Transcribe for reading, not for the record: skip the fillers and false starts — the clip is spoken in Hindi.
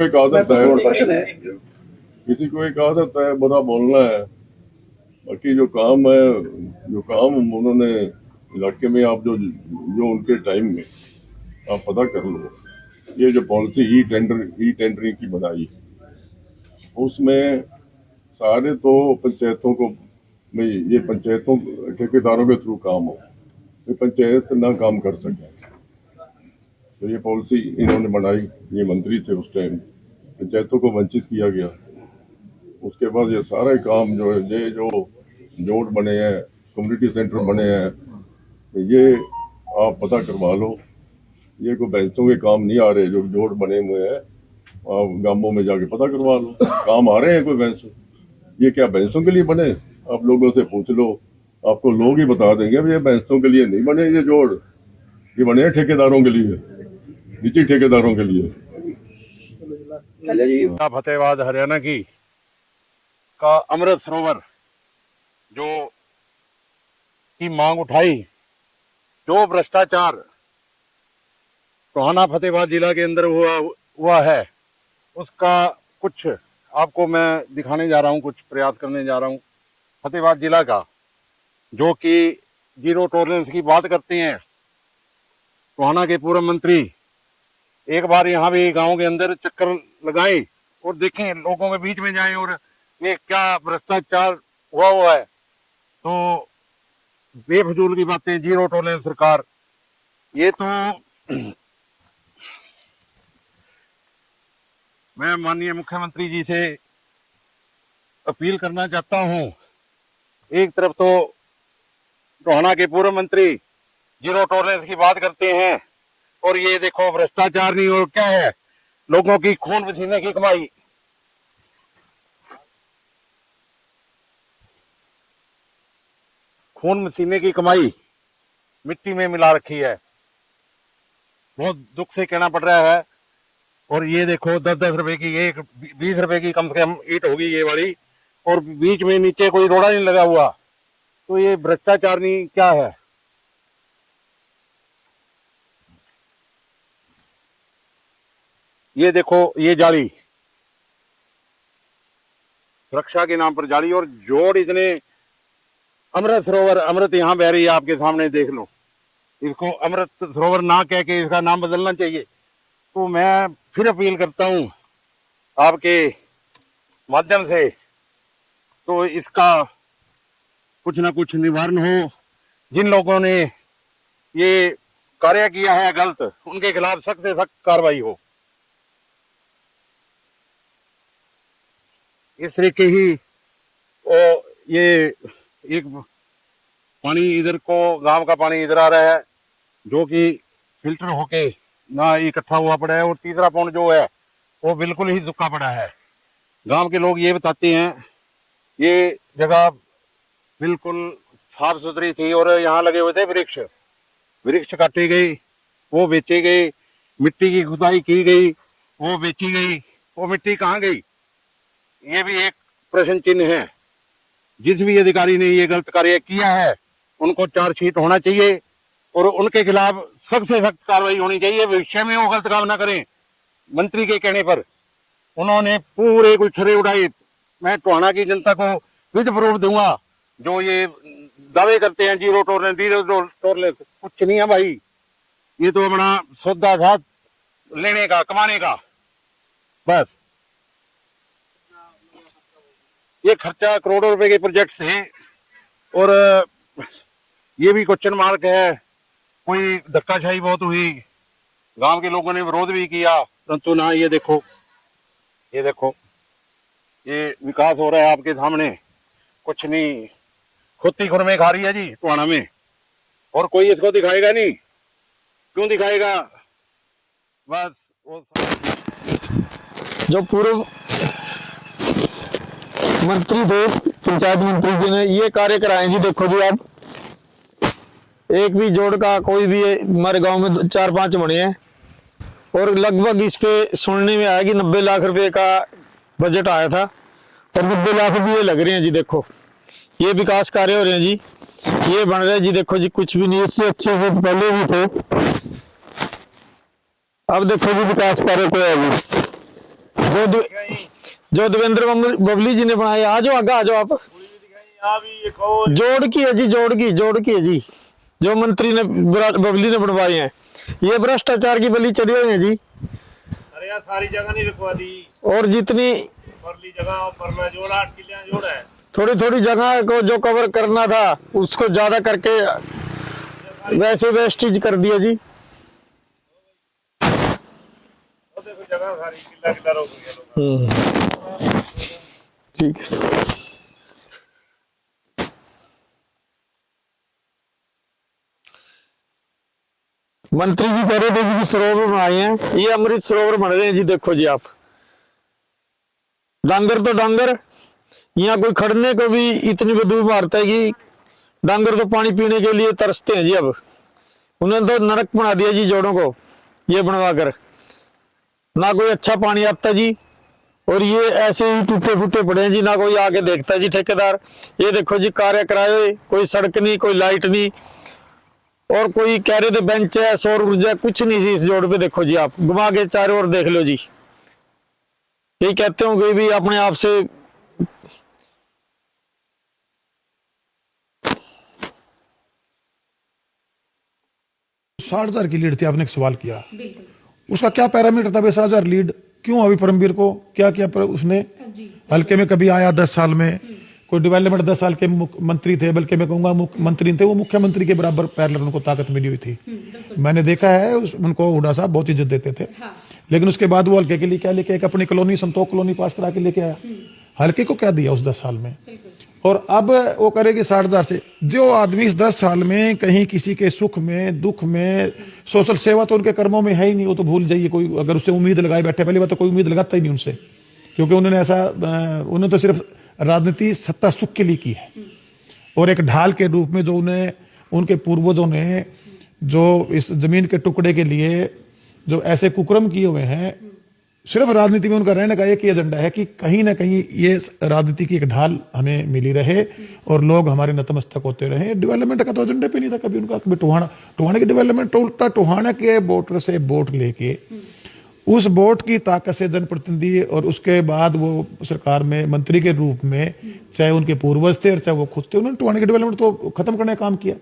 एक आदत है, किसी को एक आदत है बुरा बोलना है। बाकी जो काम उन्होंने इलाके में, आप जो उनके टाइम में आप पता कर लो। ये जो पॉलिसी ई टेंडरिंग की बनाई, उसमें सारे तो पंचायतों को में, ये पंचायतों ठेकेदारों के थ्रू काम हो, ये पंचायत ना काम कर सके। तो ये पॉलिसी इन्होंने बनाई, ये मंत्री थे उस टाइम, पंचायतों को वंचित किया गया। उसके बाद ये सारा काम जो है, ये जो जोड़ बने हैं, कम्युनिटी सेंटर बने हैं, ये आप पता करवा लो। ये कोई बैंसों के काम नहीं आ रहे जो जोड़ बने हुए हैं, आप गांवों में जाके पता करवा लो, काम आ रहे हैं कोई बैंसों? ये क्या बैंसों के लिए बने? आप लोगों से पूछ लो, आपको लोग ही बता देंगे ये बैंसों के लिए नहीं बने, ये जोड़ ये बने हैं ठेकेदारों के लिए, निजी ठेकेदारों के लिए। फतेहाबाद हरियाणा का अमृत सरोवर जो की मांग उठाई, जो भ्रष्टाचार टोहाना फतेहाबाद जिला के अंदर हुआ है, उसका कुछ आपको मैं दिखाने जा रहा हूं, कुछ प्रयास करने जा रहा हूं। फतेहाबाद जिला का जो कि जीरो टॉलरेंस की बात करते हैं, टोहाना के पूर्व मंत्री एक बार यहाँ भी गांव के अंदर चक्कर लगाए और देखें, लोगों के बीच में जाएं और ये क्या भ्रष्टाचार हुआ है। तो बेफजूल की बातें, जीरो टॉलरेंस सरकार। ये तो मैं माननीय मुख्यमंत्री जी से अपील करना चाहता हूं। एक तरफ तो टोहाना के पूर्व मंत्री जीरो टॉलरेंस की बात करते हैं, और ये देखो भ्रष्टाचार नहीं और क्या है, लोगों की खून पसीने की कमाई। खून पसीने की कमाई मिट्टी में मिला रखी है। बहुत दुख से कहना पड़ रहा है। और ये देखो 10-10 रुपए की, एक 20 रुपए की कम से कम ईंट होगी ये वाली, और बीच में नीचे कोई रोड़ा नहीं लगा हुआ। तो ये भ्रष्टाचार नहीं क्या है? ये देखो, ये जाली, सुरक्षा के नाम पर जाली, और जोड़ इतने। अमृत सरोवर, अमृत यहाँ बह रही है आपके सामने, देख लो। इसको अमृत सरोवर ना कह के इसका नाम बदलना चाहिए। तो मैं फिर अपील करता हूं आपके माध्यम से, तो इसका कुछ ना कुछ निवारण हो। जिन लोगों ने ये कार्य किया है गलत, उनके खिलाफ सख्त से सख्त कार्रवाई हो। इस तरीके ही ये एक पानी इधर को, गांव का पानी इधर आ रहा है, जो कि फिल्टर होके ना इकट्ठा हुआ पड़ा है, और तीसरा पौंड जो है वो बिल्कुल ही सूखा पड़ा है। गांव के लोग ये बताते हैं, ये जगह बिल्कुल साफ सुथरी थी, और यहाँ लगे हुए थे वृक्ष काटे गए, वो बेचे गए, मिट्टी की खुदाई की गई, वो बेची गई। वो मिट्टी कहाँ गई, ये भी एक प्रश्न चिन्ह है। जिस भी अधिकारी ने ये गलत कार्य किया है, उनको चार्जशीट होना चाहिए, और उनके खिलाफ सख्त से सख्त कार्रवाई होनी चाहिए। भविष्य में वो गलत काम ना करें। मंत्री के कहने पर उन्होंने पूरे कुछ छरे उड़ाए। मैं टोहाना की जनता को विद प्रूफ दूंगा, जो ये दावे करते हैं जीरो टॉलरेंस, कुछ नहीं है भाई। ये तो अपना सौदा था लेने का, कमाने का, बस। ये खर्चा करोड़ों रुपए के प्रोजेक्ट है, और ये भी क्वेश्चन मार्क है। कोई धक्काशाही बहुत हुई, गांव के लोगों ने विरोध भी किया, परंतु ना, ये देखो ये विकास हो रहा है आपके सामने। कुछ नहीं, खुद ही खुरमे खा रही है जी टोहाना में, और कोई इसको दिखाएगा नहीं। क्यों दिखाएगा? बस वो जो पूर्व मंत्री थे, पंचायत मंत्री जी ने ये कार्य कराए जी। देखो जी, आप एक भी जोड़ का कोई भी, हमारे गांव में 4-5 बने हैं, और लगभग इस पे सुनने में आया कि 90 लाख रुपए का बजट आया था, और 90 लाख रुपये लग रहे हैं जी। देखो ये विकास कार्य हो रहे हैं जी, ये बन रहे हैं जी। देखो जी, कुछ भी नहीं, इससे अच्छे से तो पहले भी थे। अब देखो जी विकास कार्य को है जी, जो देवेंद्र बबली जी ने बनाया। आ जाओ आगे, आ जाओ आप। जोड़ की है जी, जोड़ की है जी, जो मंत्री ने बबली ने बनवाए हैं। ये भ्रष्टाचार की बलि चढ़ी हुई है जी। अरे यार सारी जगह नहीं रखवा दी, और जितनी परली जगह परला जोड़ा 8 किलियां जोड़ा है। थोड़ी थोड़ी जगह को जो कवर करना था उसको ज्यादा करके वैसे वेस्टेज कर दिया जी। तो देखो जगह सारी किला किला रोक दिया लोग। ठीक है। मंत्री जी कह रहे थे कि सरोवर बनाए हैं, ये अमृत सरोवर बन रहे हैं जी। देखो जी आप, डांगर तो डांगर, यहाँ कोई खड़ने को भी इतनी बदबू मारता है कि डांगर तो पानी पीने के लिए तरसते हैं जी। अब उन्होंने तो नरक बना दिया जी जोड़ों को, ये बनवा कर। ना कोई अच्छा पानी आता जी, और ये ऐसे ही टूटे फूटे पड़े हैं जी, ना कोई आके देखता है जी ठेकेदार। ये देखो जी कार्य कराए हुए, कोई सड़क नहीं, कोई लाइट नहीं, और कोई कह रहे थे बेंच है, सौर ऊर्जा, कुछ नहीं जी इस जोड़ पे। देखो जी आप घुमा के चारों ओर देख लो जी। यही कहते हो कि भी अपने आप से साठ हजार की लीड थी, आपने एक सवाल किया उसका क्या पैरामीटर था? 60,000 लीड क्यों अभी परमवीर को क्या किया उसने? हल्के में कभी आया 10 साल में, कोई डेवलपमेंट 10 साल के मंत्री थे, बल्कि मैं कहूंगा मंत्री थे वो, मुख्यमंत्री के बराबर पैरेलल उनको ताकत मिली हुई थी। मैंने देखा है उनको हुड्डा साहब बहुत इज्जत देते थे। लेकिन उसके बाद वो हल्के के लिए क्या लेके, एक अपनी कॉलोनी संतोख कॉलोनी पास करा के लेके आया। हल्के को क्या दिया उस 10 साल में? और अब वो करेगी 60,000 से। जो आदमी इस 10 साल में कहीं किसी के सुख में दुख में, सोशल सेवा तो उनके कर्मों में है ही नहीं, वो तो भूल जाइए। कोई अगर उससे उम्मीद लगाए बैठे, पहली बात तो कोई उम्मीद लगाता ही नहीं उनसे, क्योंकि उन्होंने ऐसा, उन्होंने तो सिर्फ राजनीति सत्ता सुख के लिए की है। और एक ढाल के रूप में जो उन्हें उनके पूर्वजों ने जो इस जमीन के टुकड़े के लिए जो ऐसे कुकर्म किए हुए हैं, सिर्फ राजनीति में उनका रहने का एक ही एजेंडा है कि कहीं ना कहीं ये राजनीति की एक ढाल हमें मिली रहे और लोग हमारे नतमस्तक होते रहे। डेवलपमेंट का तो एजेंडा पे नहीं था कभी उनका। कभी टोहाना की डेवलपमेंट, उल्टा टोहाना के वोटर से वोट लेके उस वोट की ताकत से जनप्रतिनिधि, और उसके बाद वो सरकार में मंत्री के रूप में, चाहे उनके पूर्वज थे और चाहे वो खुद थे, उन्होंने टोहाना की डेवलपमेंट तो खत्म करने का काम किया।